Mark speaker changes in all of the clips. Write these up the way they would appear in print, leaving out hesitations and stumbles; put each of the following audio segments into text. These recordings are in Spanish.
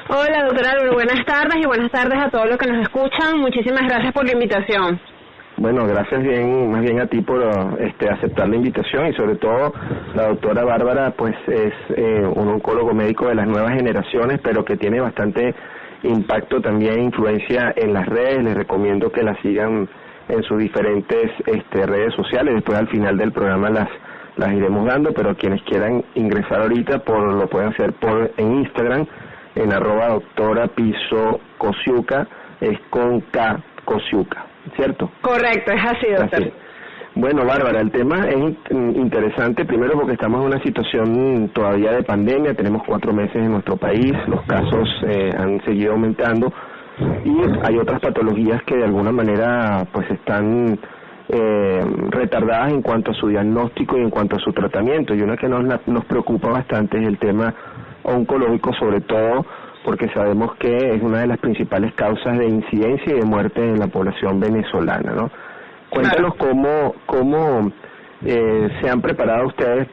Speaker 1: Hola, doctora Álvaro, buenas tardes y buenas tardes a todos los que nos escuchan. Muchísimas gracias por la invitación.
Speaker 2: Bueno, gracias más bien a ti por aceptar la invitación y sobre todo la doctora Bárbara pues es un oncólogo médico de las nuevas generaciones, pero que tiene bastante impacto también, influencia en las redes. Les recomiendo que la sigan en sus diferentes redes sociales. Después al final del programa las iremos dando, pero quienes quieran ingresar ahorita lo pueden hacer en Instagram, en @doctora_piso_cosiuca, es con K, Cosiuca, ¿cierto?
Speaker 1: Correcto, es así, doctor.
Speaker 2: Así. Bueno, Bárbara, el tema es interesante, primero porque estamos en una situación todavía de pandemia, tenemos 4 meses en nuestro país, los casos han seguido aumentando y hay otras patologías que de alguna manera pues están retardadas en cuanto a su diagnóstico y en cuanto a su tratamiento, y una que nos preocupa bastante es el tema oncológico, sobre todo porque sabemos que es una de las principales causas de incidencia y de muerte en la población venezolana, ¿no? Cuéntanos cómo se han preparado ustedes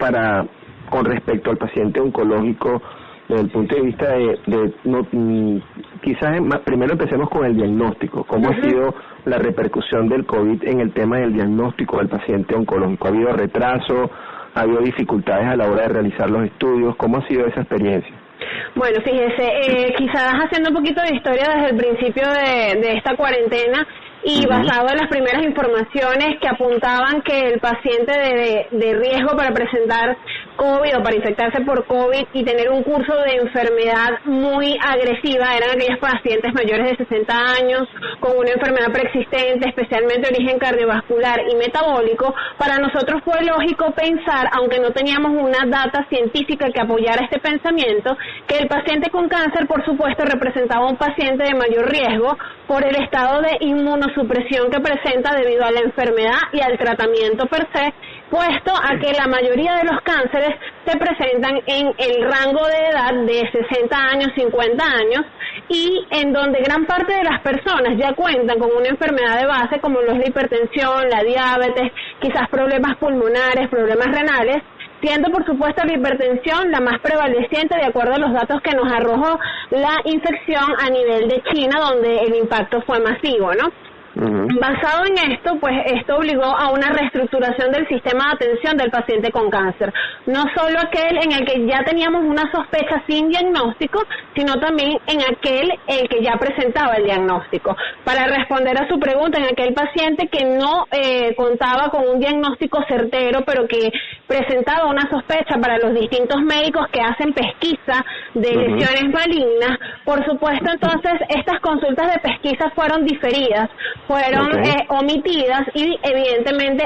Speaker 2: con respecto al paciente oncológico desde el punto de vista primero empecemos con el diagnóstico. ¿Cómo ha sido la repercusión del COVID en el tema del diagnóstico del paciente oncológico? ¿Ha habido retraso? ¿Ha habido dificultades a la hora de realizar los estudios? ¿Cómo ha sido esa experiencia?
Speaker 1: Bueno, fíjese, quizás haciendo un poquito de historia desde el principio de esta cuarentena y basado en las primeras informaciones que apuntaban que el paciente de riesgo para presentar COVID o para infectarse por COVID y tener un curso de enfermedad muy agresiva eran aquellos pacientes mayores de 60 años con una enfermedad preexistente, especialmente de origen cardiovascular y metabólico. Para nosotros fue lógico pensar, aunque no teníamos una data científica que apoyara este pensamiento, que el paciente con cáncer, por supuesto, representaba un paciente de mayor riesgo por el estado de inmunosupresión que presenta debido a la enfermedad y al tratamiento per se, puesto a que la mayoría de los cánceres se presentan en el rango de edad de 60 años, 50 años, y en donde gran parte de las personas ya cuentan con una enfermedad de base como lo es la hipertensión, la diabetes, quizás problemas pulmonares, problemas renales, siendo por supuesto la hipertensión la más prevaleciente de acuerdo a los datos que nos arrojó la infección a nivel de China, donde el impacto fue masivo, ¿no? Basado en esto, pues esto obligó a una reestructuración del sistema de atención del paciente con cáncer, no solo aquel en el que ya teníamos una sospecha sin diagnóstico, sino también en aquel el que ya presentaba el diagnóstico. Para responder a su pregunta, en aquel paciente que no contaba con un diagnóstico certero, pero que presentaba una sospecha para los distintos médicos que hacen pesquisa de lesiones malignas, por supuesto, entonces estas consultas de pesquisa fueron diferidas, fueron omitidas y evidentemente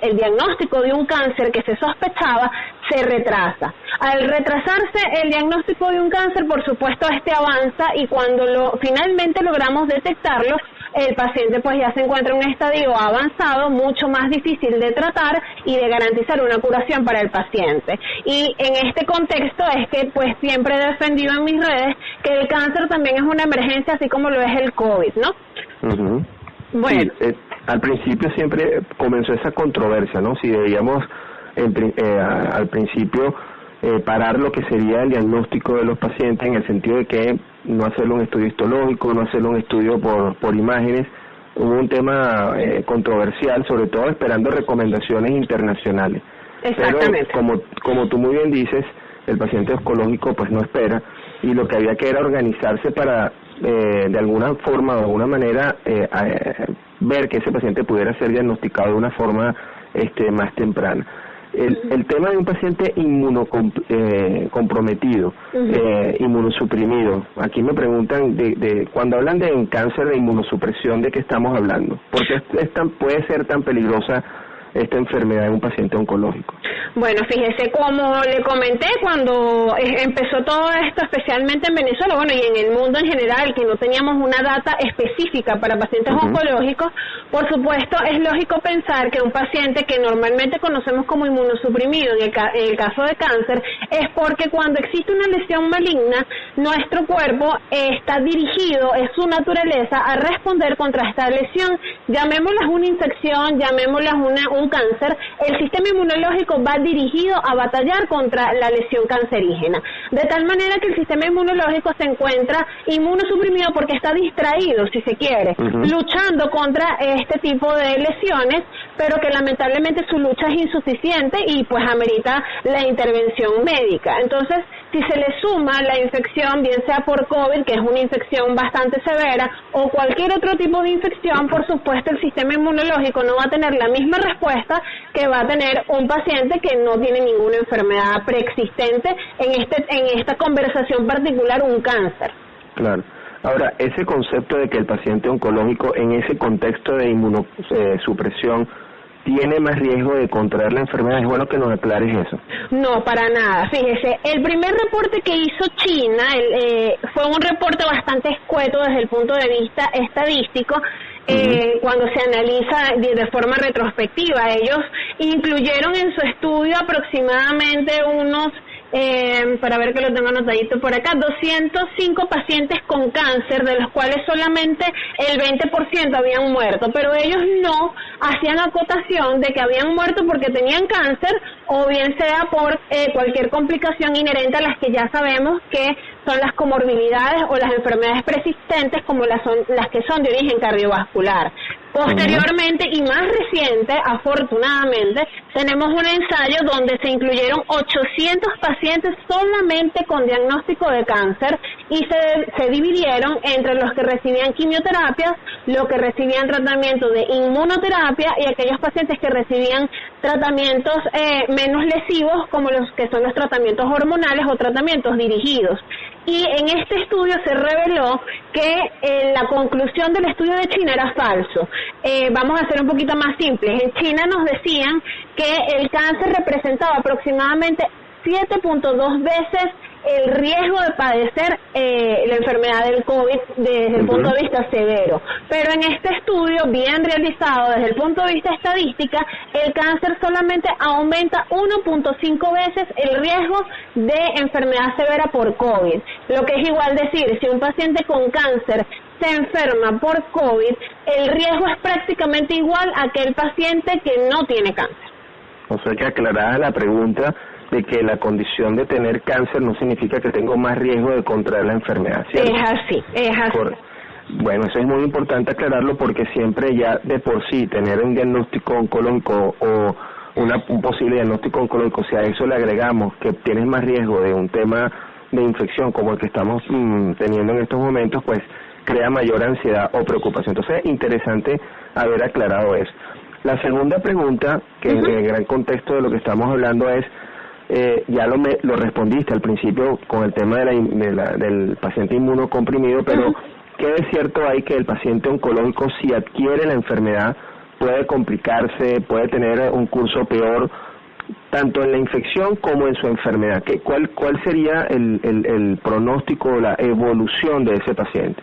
Speaker 1: el diagnóstico de un cáncer que se sospechaba se retrasa. Al retrasarse el diagnóstico de un cáncer, por supuesto, avanza y cuando finalmente logramos detectarlo, el paciente pues ya se encuentra en un estadio avanzado, mucho más difícil de tratar y de garantizar una curación para el paciente. Y en este contexto es que pues siempre he defendido en mis redes que el cáncer también es una emergencia, así como lo es el COVID, ¿no? Bueno.
Speaker 2: Sí, al principio siempre comenzó esa controversia, ¿no? Si debíamos al principio parar lo que sería el diagnóstico de los pacientes en el sentido de que no hacerle un estudio histológico, no hacerle un estudio por imágenes. Hubo un tema controversial, sobre todo esperando recomendaciones internacionales.
Speaker 1: Exactamente.
Speaker 2: Pero como tú muy bien dices, el paciente oncológico pues no espera, y lo que había que era organizarse para de alguna forma o de alguna manera ver que ese paciente pudiera ser diagnosticado de una forma más temprana. El tema de un paciente inmunocomprometido, inmunosuprimido, aquí me preguntan cuando hablan de cáncer de inmunosupresión, ¿de qué estamos hablando? ¿Por qué puede ser tan peligrosa esta enfermedad en un paciente oncológico?
Speaker 1: Bueno, fíjese, como le comenté, cuando empezó todo esto, especialmente en Venezuela, bueno, y en el mundo en general, que no teníamos una data específica para pacientes oncológicos, por supuesto, es lógico pensar que un paciente que normalmente conocemos como inmunosuprimido, en el caso de cáncer, es porque cuando existe una lesión maligna, nuestro cuerpo está dirigido, es su naturaleza, a responder contra esta lesión, llamémosla una infección, llamémosla un un cáncer, el sistema inmunológico va dirigido a batallar contra la lesión cancerígena, de tal manera que el sistema inmunológico se encuentra inmunosuprimido porque está distraído, si se quiere, luchando contra este tipo de lesiones, pero que lamentablemente su lucha es insuficiente y pues amerita la intervención médica. Entonces, si se le suma la infección, bien sea por COVID, que es una infección bastante severa, o cualquier otro tipo de infección, por supuesto el sistema inmunológico no va a tener la misma respuesta que va a tener un paciente que no tiene ninguna enfermedad preexistente, en esta conversación particular, un cáncer.
Speaker 2: Claro. Ahora, ese concepto de que el paciente oncológico en ese contexto de inmunosupresión tiene más riesgo de contraer la enfermedad, es bueno que nos aclares eso.
Speaker 1: No, para nada. Fíjese, el primer reporte que hizo China fue un reporte bastante escueto desde el punto de vista estadístico. Cuando se analiza de forma retrospectiva, ellos incluyeron en su estudio aproximadamente unos para ver que lo tengo anotadito por acá, 205 pacientes con cáncer, de los cuales solamente el 20% habían muerto, pero ellos no hacían acotación de que habían muerto porque tenían cáncer o bien sea por cualquier complicación inherente a las que ya sabemos que son las comorbilidades o las enfermedades persistentes como las que son de origen cardiovascular. Posteriormente y más reciente, afortunadamente, tenemos un ensayo donde se incluyeron 800 pacientes solamente con diagnóstico de cáncer y se dividieron entre los que recibían quimioterapias, los que recibían tratamiento de inmunoterapia y aquellos pacientes que recibían tratamientos menos lesivos como los que son los tratamientos hormonales o tratamientos dirigidos. Y en este estudio se reveló que la conclusión del estudio de China era falso. Vamos a ser un poquito más simples. En China nos decían que el cáncer representaba aproximadamente 7.2 veces el riesgo de padecer la enfermedad del COVID desde el punto de vista severo. Pero en este estudio, bien realizado desde el punto de vista estadística, el cáncer solamente aumenta 1.5 veces el riesgo de enfermedad severa por COVID. Lo que es igual decir, si un paciente con cáncer se enferma por COVID, el riesgo es prácticamente igual a aquel paciente que no tiene cáncer.
Speaker 2: O sea que aclarada la pregunta de que la condición de tener cáncer no significa que tengo más riesgo de contraer la enfermedad, ¿cierto?
Speaker 1: Es así.
Speaker 2: Bueno, eso es muy importante aclararlo porque siempre ya de por sí tener un diagnóstico oncológico o un posible diagnóstico oncológico, si a eso le agregamos que tienes más riesgo de un tema de infección como el que estamos teniendo en estos momentos, pues crea mayor ansiedad o preocupación. Entonces es interesante haber aclarado eso. La segunda pregunta, que en el gran contexto de lo que estamos hablando es, ya lo respondiste al principio con el tema del paciente inmunocomprimido, pero ¿qué de cierto hay que el paciente oncológico, si adquiere la enfermedad, puede complicarse, puede tener un curso peor, tanto en la infección como en su enfermedad? ¿Cuál sería el pronóstico o la evolución de ese paciente?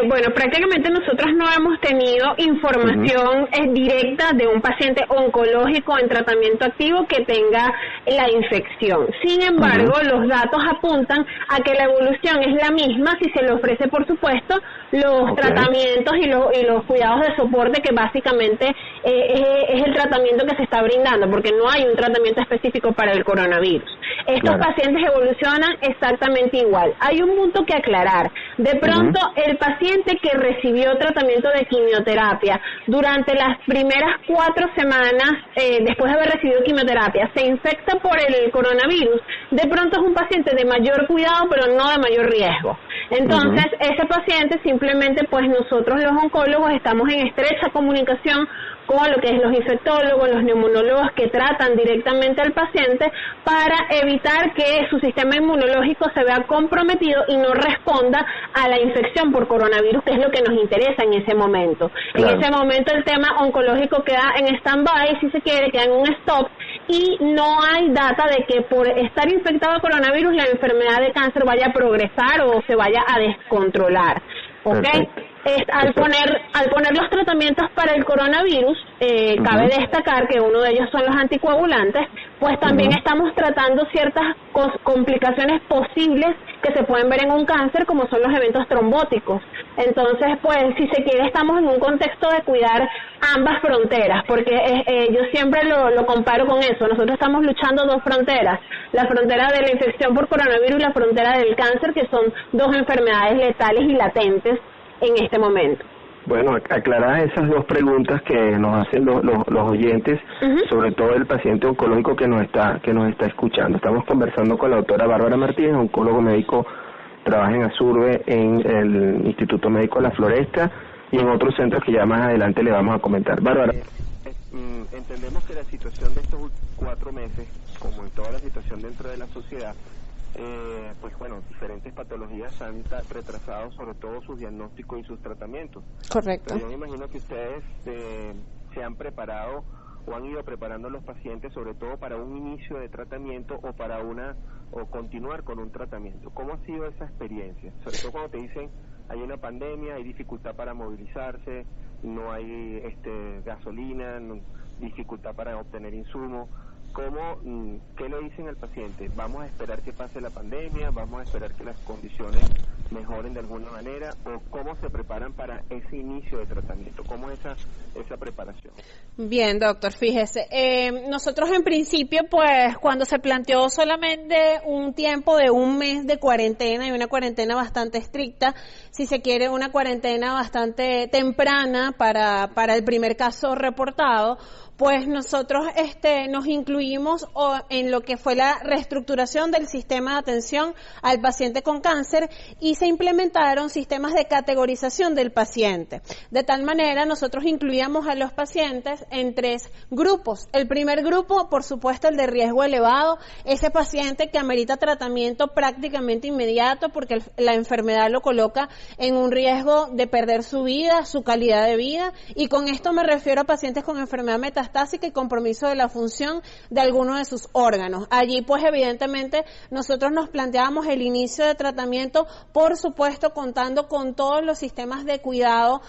Speaker 1: Bueno, prácticamente nosotros no hemos tenido información directa de un paciente oncológico en tratamiento activo que tenga la infección. Sin embargo, los datos apuntan a que la evolución es la misma si se le ofrece, por supuesto, los tratamientos y los cuidados de soporte, que básicamente es el tratamiento que se está brindando, porque no hay un tratamiento específico para el coronavirus. Estos pacientes evolucionan exactamente igual. Hay un punto que aclarar. De pronto, el paciente que recibió tratamiento de quimioterapia durante las primeras 4 semanas, después de haber recibido quimioterapia, se infecta por el coronavirus, de pronto es un paciente de mayor cuidado, pero no de mayor riesgo. Entonces, ese paciente simplemente, pues nosotros los oncólogos estamos en estrecha comunicación con lo que es los infectólogos, los neumonólogos que tratan directamente al paciente para evitar que su sistema inmunológico se vea comprometido y no responda a la infección por coronavirus, que es lo que nos interesa en ese momento. En ese momento el tema oncológico queda en stand-by, si se quiere, queda en un stop, y no hay data de que por estar infectado de coronavirus la enfermedad de cáncer vaya a progresar o se vaya a descontrolar. ¿Okay? Al poner los tratamientos para el coronavirus, cabe destacar que uno de ellos son los anticoagulantes, pues también estamos tratando ciertas complicaciones posibles que se pueden ver en un cáncer, como son los eventos trombóticos. Entonces, pues, si se quiere, estamos en un contexto de cuidar ambas fronteras, porque yo siempre lo comparo con eso. Nosotros estamos luchando dos fronteras, la frontera de la infección por coronavirus y la frontera del cáncer, que son dos enfermedades letales y latentes en este momento.
Speaker 2: Bueno, aclarar esas dos preguntas que nos hacen los oyentes, sobre todo el paciente oncológico que nos está escuchando. Estamos conversando con la doctora Bárbara Martínez, oncólogo médico, trabaja en Asurbe, en el Instituto Médico de la Floresta y en otros centros que ya más adelante le vamos a comentar. Bárbara, entendemos que la situación de estos 4 meses, como en toda la situación dentro de la sociedad, pues bueno, diferentes patologías han retrasado sobre todo sus diagnósticos y sus tratamientos.
Speaker 3: Correcto.
Speaker 2: Pero yo me imagino que ustedes se han preparado o han ido preparando a los pacientes sobre todo para un inicio de tratamiento o continuar con un tratamiento. ¿Cómo ha sido esa experiencia? Sobre todo cuando te dicen hay una pandemia, hay dificultad para movilizarse, no hay gasolina, dificultad para obtener insumos. ¿Qué le dicen al paciente? ¿Vamos a esperar que pase la pandemia? ¿Vamos a esperar que las condiciones mejoren de alguna manera? ¿O cómo se preparan para ese inicio de tratamiento? ¿Cómo es esa preparación?
Speaker 3: Bien, doctor, fíjese. Nosotros en principio, pues, cuando se planteó solamente un tiempo de un mes de cuarentena, y una cuarentena bastante estricta, si se quiere, una cuarentena bastante temprana para el primer caso reportado, pues nosotros nos incluimos en lo que fue la reestructuración del sistema de atención al paciente con cáncer y se implementaron sistemas de categorización del paciente. De tal manera, nosotros incluíamos a los pacientes en 3 grupos. El primer grupo, por supuesto, el de riesgo elevado, ese paciente que amerita tratamiento prácticamente inmediato porque la enfermedad lo coloca en un riesgo de perder su vida, su calidad de vida, y con esto me refiero a pacientes con enfermedad metastásica y compromiso de la función de alguno de sus órganos. Allí, pues, evidentemente, nosotros nos planteábamos el inicio de tratamiento, por supuesto, contando con todos los sistemas de cuidado,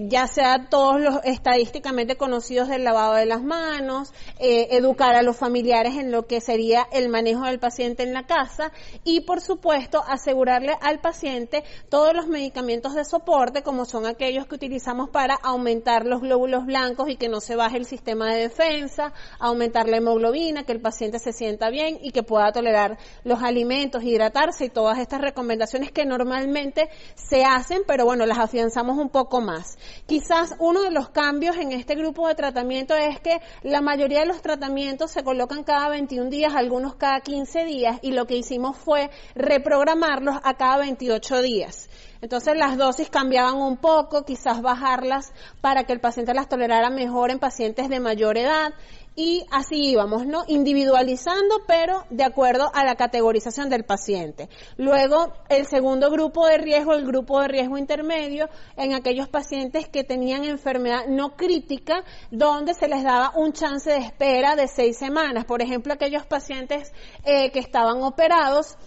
Speaker 3: ya sea todos los estadísticamente conocidos del lavado de las manos, educar a los familiares en lo que sería el manejo del paciente en la casa y, por supuesto, asegurarle al paciente todos los medicamentos de soporte, como son aquellos que utilizamos para aumentar los glóbulos blancos y que no se baje el sistema de defensa, aumentar la hemoglobina, que el paciente se sienta bien y que pueda tolerar los alimentos, hidratarse y todas estas recomendaciones que normalmente se hacen, pero bueno, las afianzamos un poco más. Quizás uno de los cambios en este grupo de tratamiento es que la mayoría de los tratamientos se colocan cada 21 días, algunos cada 15 días, y lo que hicimos fue reprogramarlos a cada 28 días. Entonces las dosis cambiaban un poco, quizás bajarlas para que el paciente las tolerara mejor en pacientes de mayor edad y así íbamos, ¿no? Individualizando, pero de acuerdo a la categorización del paciente. Luego, el segundo grupo de riesgo, el grupo de riesgo intermedio, en aquellos pacientes que tenían enfermedad no crítica, donde se les daba un chance de espera de 6 semanas. Por ejemplo, aquellos pacientes que estaban operados,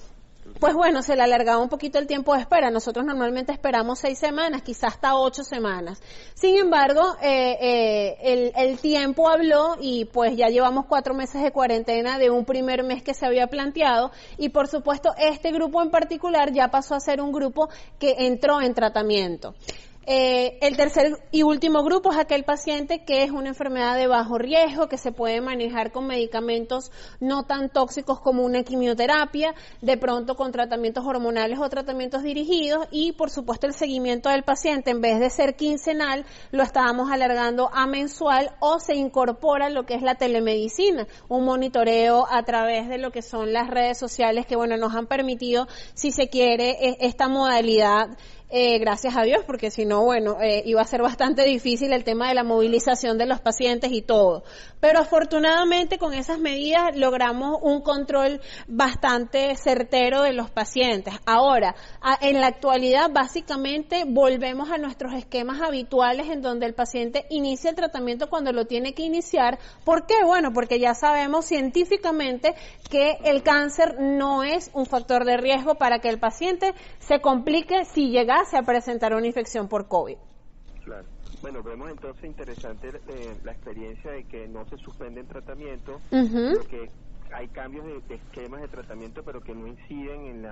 Speaker 3: pues bueno, se le alargaba un poquito el tiempo de espera. Nosotros normalmente esperamos 6 semanas, quizás hasta 8 semanas. Sin embargo, el tiempo habló y pues ya llevamos 4 meses de cuarentena de un primer mes que se había planteado y por supuesto este grupo en particular ya pasó a ser un grupo que entró en tratamiento. El tercer y último grupo es aquel paciente que es una enfermedad de bajo riesgo, que se puede manejar con medicamentos no tan tóxicos como una quimioterapia, de pronto con tratamientos hormonales o tratamientos dirigidos y por supuesto el seguimiento del paciente en vez de ser quincenal lo estábamos alargando a mensual o se incorpora lo que es la telemedicina, un monitoreo a través de lo que son las redes sociales que bueno nos han permitido, si se quiere, esta modalidad. Gracias a Dios, porque si no, bueno, iba a ser bastante difícil el tema de la movilización de los pacientes y todo. Pero afortunadamente con esas medidas logramos un control bastante certero de los pacientes. Ahora, en la actualidad, básicamente volvemos a nuestros esquemas habituales en donde el paciente inicia el tratamiento cuando lo tiene que iniciar. ¿Por qué? Bueno, porque ya sabemos científicamente que el cáncer no es un factor de riesgo para que el paciente se complique si llegase a presentar una infección por COVID.
Speaker 2: Claro. Bueno, vemos entonces interesante la experiencia de que no se suspenden tratamientos, porque hay cambios de esquemas de tratamiento, pero que no inciden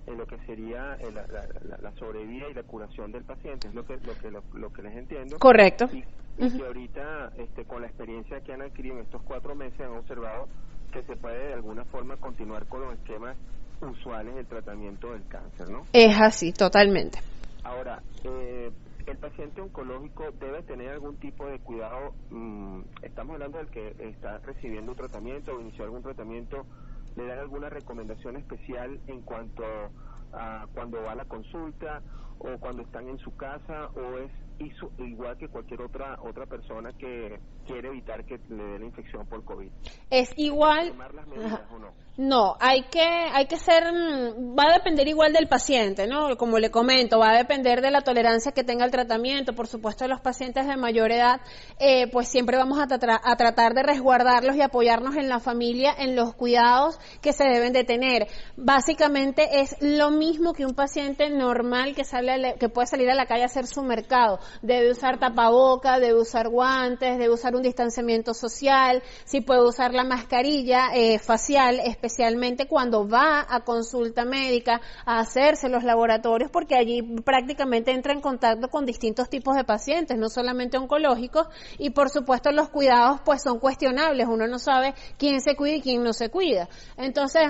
Speaker 2: en lo que sería la sobrevida y la curación del paciente, es lo que les entiendo.
Speaker 3: Correcto.
Speaker 2: Y que ahorita, con la experiencia que han adquirido en estos 4 meses, han observado que se puede de alguna forma continuar con los esquemas usuales del tratamiento del cáncer, ¿no?
Speaker 3: Es así, totalmente.
Speaker 2: Ahora, el paciente oncológico debe tener algún tipo de cuidado. Estamos hablando del que está recibiendo un tratamiento o inició algún tratamiento. ¿Le dan alguna recomendación especial en cuanto a cuando va a la consulta o cuando están en su casa, o es igual que cualquier otra persona que quiere evitar que le dé la infección por COVID?
Speaker 3: Es igual.
Speaker 2: ¿Tomar las medidas o no?
Speaker 3: No, hay que ser, va a depender igual del paciente, ¿no? Como le comento, va a depender de la tolerancia que tenga el tratamiento. Por supuesto, los pacientes de mayor edad, pues siempre vamos a tratar de resguardarlos y apoyarnos en la familia en los cuidados que se deben de tener. Básicamente es lo mismo que un paciente normal que puede salir a la calle a hacer su mercado. Debe usar tapaboca, debe usar guantes, debe usar un distanciamiento social, si puede usar la mascarilla facial, especialmente cuando va a consulta médica a hacerse los laboratorios, porque allí prácticamente entra en contacto con distintos tipos de pacientes, no solamente oncológicos, y por supuesto los cuidados pues son cuestionables, uno no sabe quién se cuida y quién no se cuida. Entonces,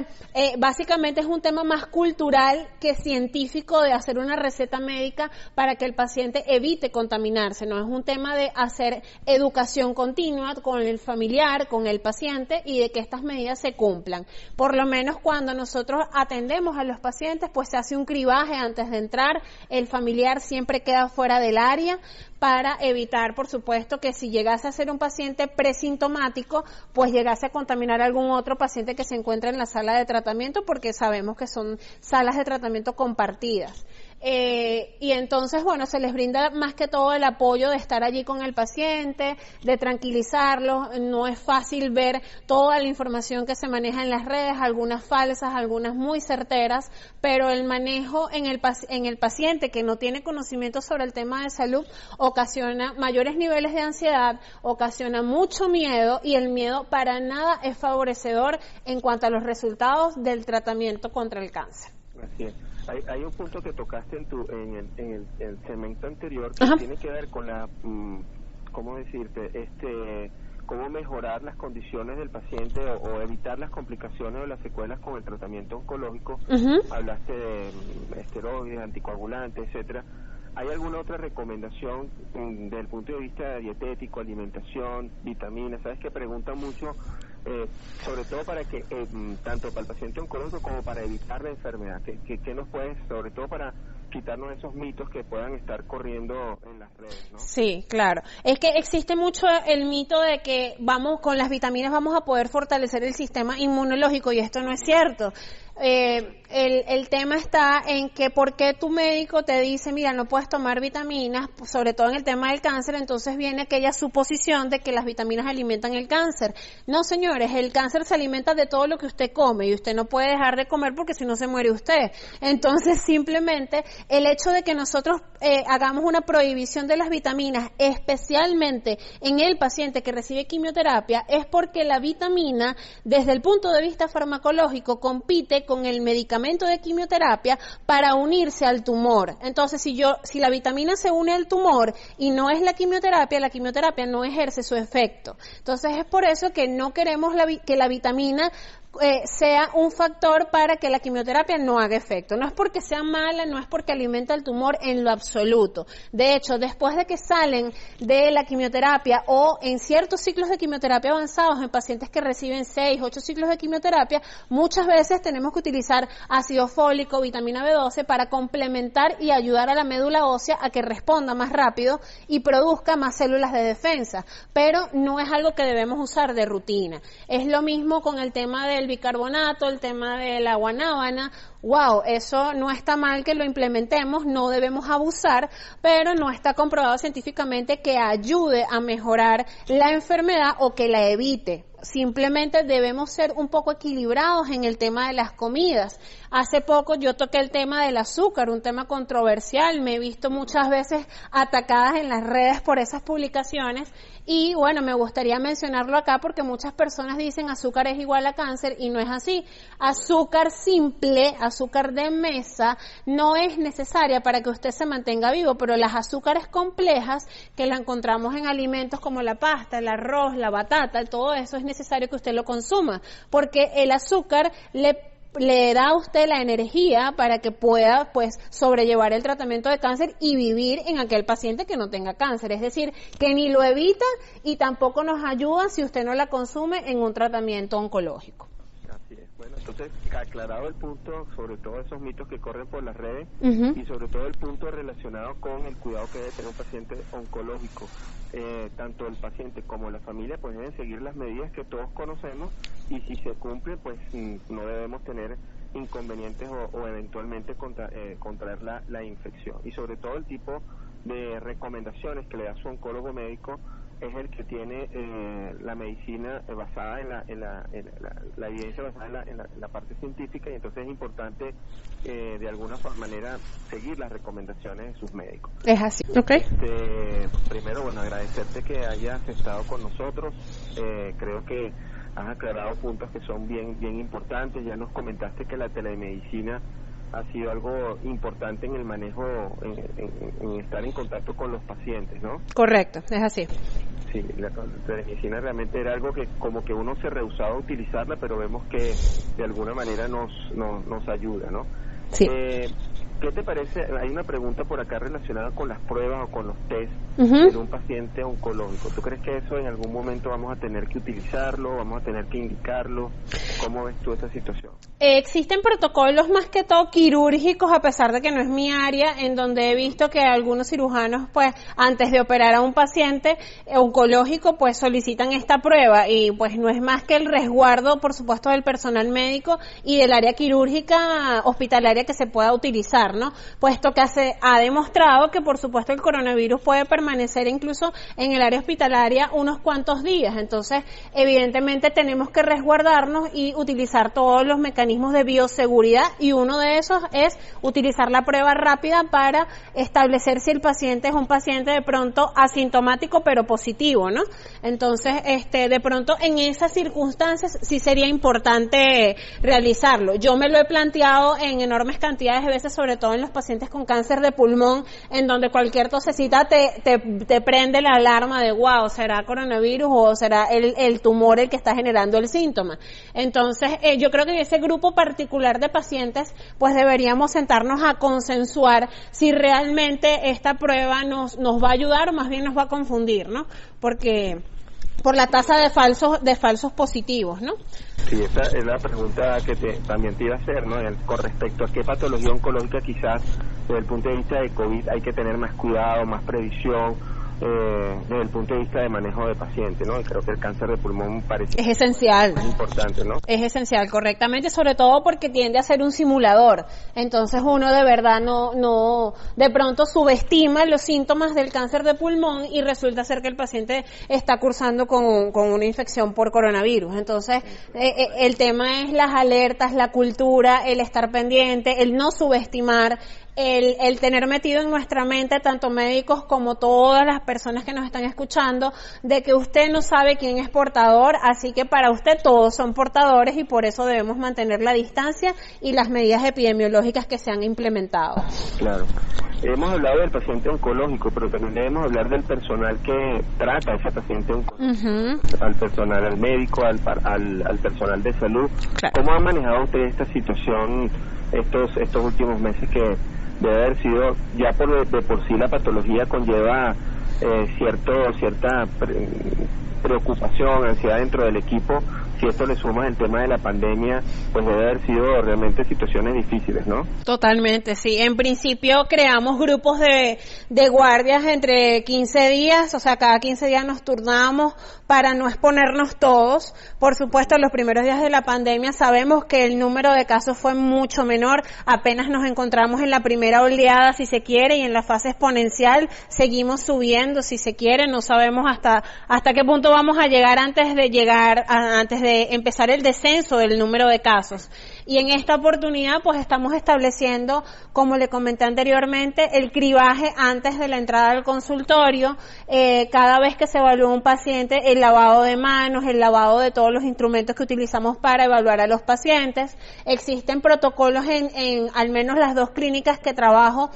Speaker 3: básicamente es un tema más cultural que científico de hacer una receta médica para que el paciente evite contaminarse, no es un tema de hacer educación continua con el familiar, con el paciente, y de que estas medidas se cumplan. Por lo menos cuando nosotros atendemos a los pacientes, pues se hace un cribaje antes de entrar, el familiar siempre queda fuera del área para evitar, por supuesto, que si llegase a ser un paciente presintomático, pues llegase a contaminar a algún otro paciente que se encuentra en la sala de tratamiento, porque sabemos que son salas de tratamiento compartidas. Y entonces, bueno, se les brinda más que todo el apoyo de estar allí con el paciente, de tranquilizarlo. No es fácil ver toda la información que se maneja en las redes, algunas falsas, algunas muy certeras, pero el manejo en el paciente que no tiene conocimiento sobre el tema de salud ocasiona mayores niveles de ansiedad, ocasiona mucho miedo, y el miedo para nada es favorecedor en cuanto a los resultados del tratamiento contra el cáncer.
Speaker 2: Así es. Hay un punto que tocaste en el segmento anterior que
Speaker 3: Ajá.
Speaker 2: tiene que ver con la, ¿cómo decirte? Cómo mejorar las condiciones del paciente o evitar las complicaciones o las secuelas con el tratamiento oncológico.
Speaker 3: Uh-huh.
Speaker 2: Hablaste de esteroides, anticoagulantes, etcétera. ¿Hay alguna otra recomendación desde el punto de vista dietético, alimentación, vitaminas? Sabes que preguntan mucho, sobre todo para que tanto para el paciente oncológico como para evitar la enfermedad. ¿Qué nos puedes, sobre todo para quitarnos esos mitos que puedan estar corriendo en las redes, ¿no?
Speaker 3: Sí, claro. Es que existe mucho el mito de que con las vitaminas vamos a poder fortalecer el sistema inmunológico, y esto no es cierto. El tema está en que por qué tu médico te dice, mira, no puedes tomar vitaminas, sobre todo en el tema del cáncer, entonces viene aquella suposición de que las vitaminas alimentan el cáncer. No, señores, el cáncer se alimenta de todo lo que usted come, y usted no puede dejar de comer porque si no se muere usted. Entonces, simplemente el hecho de que nosotros hagamos una prohibición de las vitaminas, especialmente en el paciente que recibe quimioterapia, es porque la vitamina, desde el punto de vista farmacológico, compite con el medicamento de quimioterapia para unirse al tumor. Entonces, si la vitamina se une al tumor y no es la quimioterapia no ejerce su efecto. Entonces, es por eso que no queremos que la vitamina sea un factor para que la quimioterapia no haga efecto. No es porque sea mala, no es porque alimenta el tumor en lo absoluto. De hecho, después de que salen de la quimioterapia o en ciertos ciclos de quimioterapia avanzados, en pacientes que reciben 6, 8 ciclos de quimioterapia, muchas veces tenemos que utilizar ácido fólico, vitamina B12 para complementar y ayudar a la médula ósea a que responda más rápido y produzca más células de defensa. Pero no es algo que debemos usar de rutina. Es lo mismo con el tema del bicarbonato, el tema de la guanábana. Wow, eso no está mal que lo implementemos, no debemos abusar, pero no está comprobado científicamente que ayude a mejorar la enfermedad o que la evite. Simplemente debemos ser un poco equilibrados en el tema de las comidas. Hace poco yo toqué el tema del azúcar, un tema controversial. Me he visto muchas veces atacadas en las redes por esas publicaciones y bueno, me gustaría mencionarlo acá porque muchas personas dicen azúcar es igual a cáncer y no es así. Azúcar simple, azúcar de mesa, no es necesaria para que usted se mantenga vivo, pero las azúcares complejas que la encontramos en alimentos como la pasta, el arroz, la batata, todo eso es necesario que usted lo consuma, porque el azúcar le da a usted la energía para que pueda pues sobrellevar el tratamiento de cáncer y vivir en aquel paciente que no tenga cáncer, es decir, que ni lo evita y tampoco nos ayuda si usted no la consume en un tratamiento oncológico.
Speaker 2: Así es. Bueno, entonces, aclarado el punto sobre todo esos mitos que corren por las redes y sobre todo el punto relacionado con el cuidado que debe tener un paciente oncológico, tanto el paciente como la familia pues deben seguir las medidas que todos conocemos y si se cumple pues no debemos tener inconvenientes o eventualmente contraer la infección. Y sobre todo el tipo de recomendaciones que le da su oncólogo médico es el que tiene la medicina basada en la evidencia basada en la parte científica, y entonces es importante de alguna manera seguir las recomendaciones de sus médicos.
Speaker 3: Es así, okay.
Speaker 2: Primero, bueno, agradecerte que hayas estado con nosotros. Creo que has aclarado puntos que son bien importantes. Ya nos comentaste que la telemedicina ha sido algo importante en el manejo, en estar en contacto con los pacientes, ¿no?
Speaker 3: Correcto, es así.
Speaker 2: Sí, la telemedicina realmente era algo que como que uno se rehusaba a utilizarla, pero vemos que de alguna manera nos ayuda, ¿no?
Speaker 3: Sí.
Speaker 2: ¿Qué te parece? Hay una pregunta por acá relacionada con las pruebas o con los test de un paciente oncológico. ¿Tú crees que eso en algún momento vamos a tener que utilizarlo, vamos a tener que indicarlo? ¿Cómo ves tú esa situación?
Speaker 3: Existen protocolos más que todo quirúrgicos, a pesar de que no es mi área, en donde he visto que algunos cirujanos, pues, antes de operar a un paciente oncológico, pues, solicitan esta prueba y, pues, no es más que el resguardo, por supuesto, del personal médico y del área quirúrgica hospitalaria que se pueda utilizar, ¿no? Puesto que ha demostrado que, por supuesto, el coronavirus puede permanecer incluso en el área hospitalaria unos cuantos días. Entonces, evidentemente, tenemos que resguardarnos y utilizar todos los mecanismos de bioseguridad, y uno de esos es utilizar la prueba rápida para establecer si el paciente es un paciente de pronto asintomático pero positivo, ¿no? Entonces, de pronto en esas circunstancias sí sería importante realizarlo. Yo me lo he planteado en enormes cantidades de veces, sobre todo en los pacientes con cáncer de pulmón, en donde cualquier tosecita te prende la alarma de wow, ¿será coronavirus o será el tumor el que está generando el síntoma? Entonces, yo creo que en ese grupo particular de pacientes, pues deberíamos sentarnos a consensuar si realmente esta prueba nos va a ayudar o más bien nos va a confundir, ¿no? Porque por la tasa de falsos positivos, ¿no?
Speaker 2: Sí, esa es la pregunta que también te iba a hacer, ¿no? Con respecto a qué patología oncológica quizás desde el punto de vista de COVID hay que tener más cuidado, más previsión, desde el punto de vista de manejo de pacientes, ¿no? Y creo que el cáncer de pulmón parece
Speaker 3: es esencial,
Speaker 2: es importante, ¿no?
Speaker 3: Es esencial, correctamente, sobre todo porque tiende a ser un simulador. Entonces uno de verdad no de pronto subestima los síntomas del cáncer de pulmón y resulta ser que el paciente está cursando con una infección por coronavirus. Entonces el tema es las alertas, la cultura, el estar pendiente, el no subestimar, el tener metido en nuestra mente, tanto médicos como todas las personas que nos están escuchando, de que usted no sabe quién es portador, así que para usted todos son portadores y por eso debemos mantener la distancia y las medidas epidemiológicas que se han implementado.
Speaker 2: Claro. Hemos hablado del paciente oncológico, pero también debemos hablar del personal que trata a ese paciente oncológico, al personal, al médico, al personal de salud.
Speaker 3: Claro.
Speaker 2: ¿Cómo ha manejado usted esta situación estos últimos meses que debe haber sido, ya de por sí la patología conlleva cierta preocupación, ansiedad dentro del equipo, si esto le sumas el tema de la pandemia, pues debe haber sido realmente situaciones difíciles, ¿no?
Speaker 3: Totalmente, sí. En principio creamos grupos de guardias entre 15 días, o sea, cada 15 días nos turnamos para no exponernos todos. Por supuesto, los primeros días de la pandemia sabemos que el número de casos fue mucho menor, apenas nos encontramos en la primera oleada, si se quiere, y en la fase exponencial seguimos subiendo, si se quiere, no sabemos hasta qué punto vamos a llegar antes de empezar el descenso del número de casos. Y en esta oportunidad pues estamos estableciendo, como le comenté anteriormente, el cribaje antes de la entrada al consultorio, cada vez que se evalúa un paciente, el lavado de manos, el lavado de todos los instrumentos que utilizamos para evaluar a los pacientes. Existen protocolos en al menos las 2 clínicas que trabajo,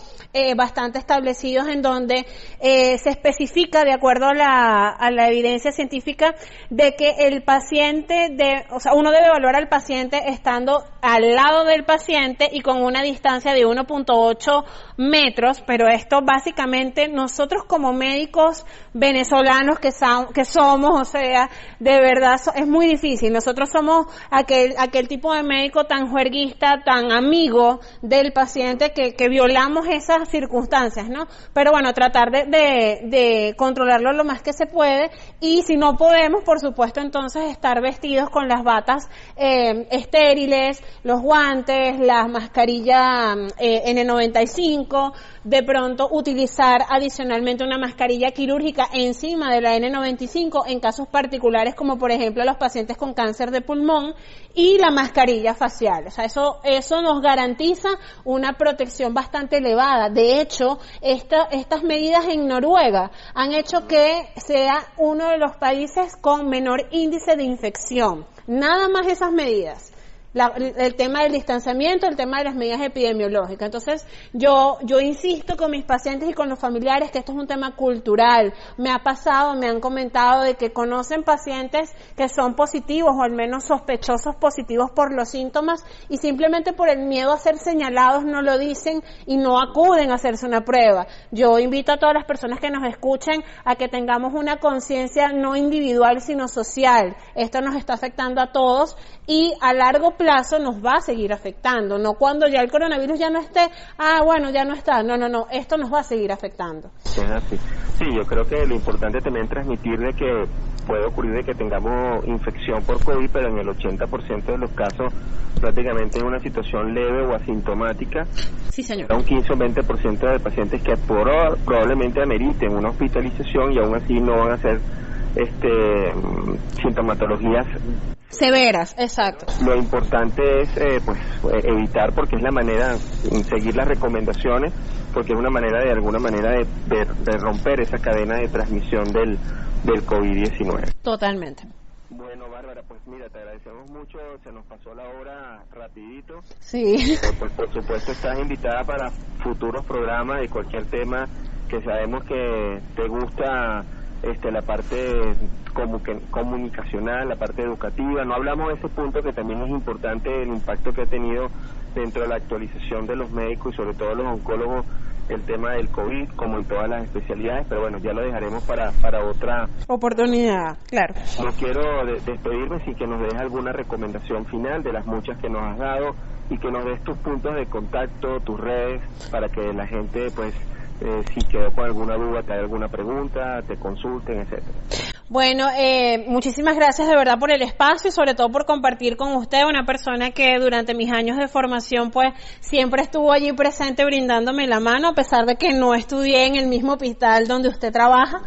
Speaker 3: bastante establecidos, en donde se especifica, de acuerdo a la evidencia científica, de que el paciente uno debe evaluar al paciente estando al lado del paciente y con una distancia de 1.8 metros, pero esto básicamente nosotros como médicos venezolanos que somos, o sea, de verdad es muy difícil. Nosotros somos aquel tipo de médico tan juerguista, tan amigo del paciente que violamos esas circunstancias, ¿no? Pero bueno, tratar de controlarlo lo más que se puede, y si no podemos, por supuesto, entonces estar vestidos con las batas estériles, los guantes, la mascarilla N95, de pronto utilizar adicionalmente una mascarilla quirúrgica encima de la N95 en casos particulares, como por ejemplo los pacientes con cáncer de pulmón, y la mascarilla facial. O sea, eso nos garantiza una protección bastante elevada. De hecho, estas medidas en Noruega han hecho que sea uno de los países con menor índice de infección. Nada más esas medidas. El tema del distanciamiento, el tema de las medidas epidemiológicas. Entonces, yo insisto con mis pacientes y con los familiares que esto es un tema cultural. Me ha pasado, me han comentado de que conocen pacientes que son positivos o al menos sospechosos positivos por los síntomas, y simplemente por el miedo a ser señalados no lo dicen y no acuden a hacerse una prueba. Yo invito a todas las personas que nos escuchen a que tengamos una conciencia no individual sino social. Esto nos está afectando a todos y a largo plazo nos va a seguir afectando, no cuando ya el coronavirus ya no esté, ya no está, no, esto nos va a seguir afectando.
Speaker 2: Es así. Sí, yo creo que lo importante también es transmitir de que puede ocurrir de que tengamos infección por COVID, pero en el 80% de los casos prácticamente es una situación leve o asintomática.
Speaker 3: Sí, señor.
Speaker 2: Un 15 o 20% de pacientes que probablemente ameriten una hospitalización y aún así no van a ser sintomatologías
Speaker 3: severas, exacto.
Speaker 2: Lo importante es evitar, porque es la manera, seguir las recomendaciones, porque es una manera de alguna manera de romper esa cadena de transmisión del COVID-19.
Speaker 3: Totalmente.
Speaker 2: Bueno, Bárbara, pues mira, te agradecemos mucho, se nos pasó la hora rapidito.
Speaker 3: Sí.
Speaker 2: Pues por supuesto estás invitada para futuros programas de cualquier tema, que sabemos que te gusta la parte comunicacional, la parte educativa. No hablamos de ese punto que también es importante, el impacto que ha tenido dentro de la actualización de los médicos y sobre todo los oncólogos, el tema del COVID, como en todas las especialidades, pero bueno, ya lo dejaremos para otra
Speaker 3: oportunidad, claro.
Speaker 2: No quiero despedirme sin que nos des alguna recomendación final de las muchas que nos has dado, y que nos des tus puntos de contacto, tus redes, para que la gente pues si quedó con alguna duda, te haga alguna pregunta, te consulten, etcétera.
Speaker 3: Bueno, muchísimas gracias de verdad por el espacio y sobre todo por compartir con usted, una persona que durante mis años de formación pues siempre estuvo allí presente brindándome la mano, a pesar de que no estudié en el mismo hospital donde usted trabaja.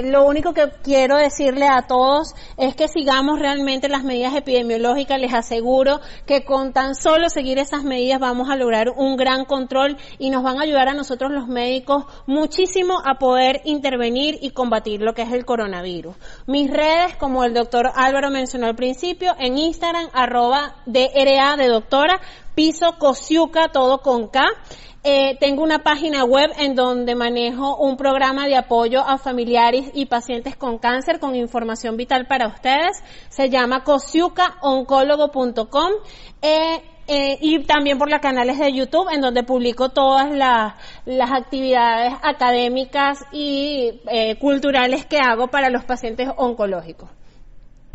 Speaker 3: Lo único que quiero decirle a todos es que sigamos realmente las medidas epidemiológicas. Les aseguro que con tan solo seguir esas medidas vamos a lograr un gran control y nos van a ayudar a nosotros los médicos muchísimo a poder intervenir y combatir lo que es el coronavirus. Mis redes, como el doctor Álvaro mencionó al principio, en Instagram, @DRA de doctora, piso Cosiuca, todo con K. Tengo una página web en donde manejo un programa de apoyo a familiares y pacientes con cáncer con información vital para ustedes. Se llama cosiucaoncólogo.com. Y también por los canales de YouTube, en donde publico todas las actividades académicas y culturales que hago para los pacientes oncológicos.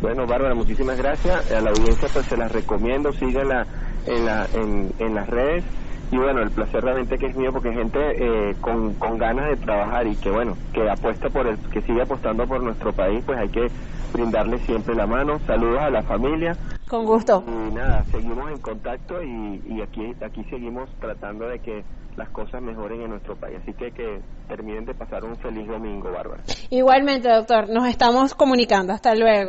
Speaker 2: Bueno, Bárbara, muchísimas gracias. A la audiencia pues se las recomiendo, síganla en las redes. Y bueno, el placer realmente que es mío, porque gente con ganas de trabajar y que bueno, que apuesta que sigue apostando por nuestro país, pues hay que brindarle siempre la mano. Saludos a la familia.
Speaker 3: Con gusto.
Speaker 2: Y nada, seguimos en contacto y aquí seguimos tratando de que las cosas mejoren en nuestro país. Así que terminen de pasar un feliz domingo, Bárbara.
Speaker 3: Igualmente, doctor, nos estamos comunicando. Hasta luego.